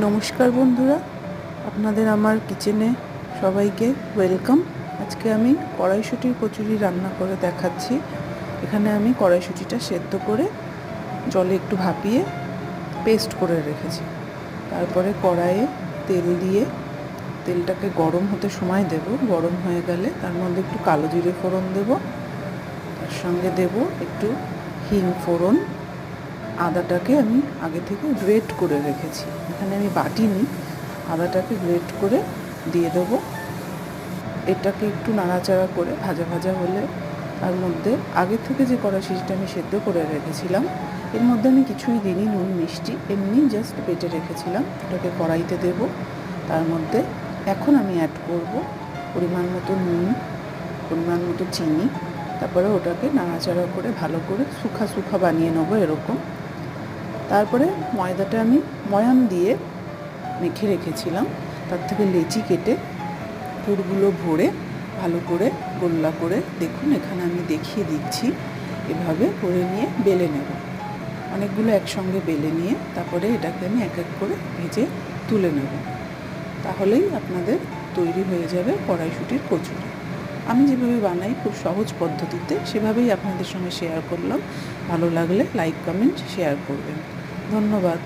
নমস্কার বন্ধুরা, আপনাদের আমার কিচেনে সবাইকে ওয়েলকাম। আজকে আমি কড়াইশুঁটির কচুরি রান্না করে দেখাচ্ছি। এখানে আমি কড়াইশুঁটিটা সেদ্ধ করে জলে একটু ভাপিয়ে পেস্ট করে রেখেছি। তারপরে কড়াইয়ে তেল দিয়ে তেলটাকে গরম হতে সময় দেব। গরম হয়ে গেলে তার মধ্যে একটু কালো জিরে ফোড়ন দেব, তার সঙ্গে দেব একটু হিং ফোড়ন। আদাটাকে আমি আগে থেকে গ্রেট করে রেখেছি, এখানে আমি বাটিনি, আদাটাকে গ্রেট করে দিয়ে দেবো। এটাকে একটু নাড়াচাড়া করে ভাজা ভাজা হলে তার মধ্যে আগে থেকে যে কড়াইশুঁটিটা আমি সেদ্ধ করে রেখেছিলাম, এর মধ্যে আমি কিছুই দিইনি, নুন মিষ্টি এমনি জাস্ট বেটে রেখেছিলাম, ওটাকে কড়াইতে দেব। তার মধ্যে এখন আমি অ্যাড করব পরিমাণ মতো নুন, পরিমাণ মতো চিনি। তারপরে ওটাকে নাড়াচাড়া করে ভালো করে শুখা শুখা বানিয়ে নেবো এরকম। তারপরে ময়দাটা আমি ময়ান দিয়ে মেখে রেখেছিলাম, তার থেকে লেচি কেটে পুরগুলো ভরে ভালো করে গোল্লা করে, দেখুন এখানে আমি দেখিয়ে দিচ্ছি, এভাবে করে নিয়ে বেলে নেব। অনেকগুলো একসঙ্গে বেলে নিয়ে তারপরে এটাকে আমি এক এক করে ভেজে তুলে নেব। তাহলেই আপনাদের তৈরি হয়ে যাবে কড়াইশুঁটির কচুরি। আমি যেভাবে বানাই খুব সহজ পদ্ধতিতে, সেভাবেই আপনাদের সঙ্গে শেয়ার করলাম। ভালো লাগলে লাইক, কমেন্ট, শেয়ার করবেন। ধন্যবাদ।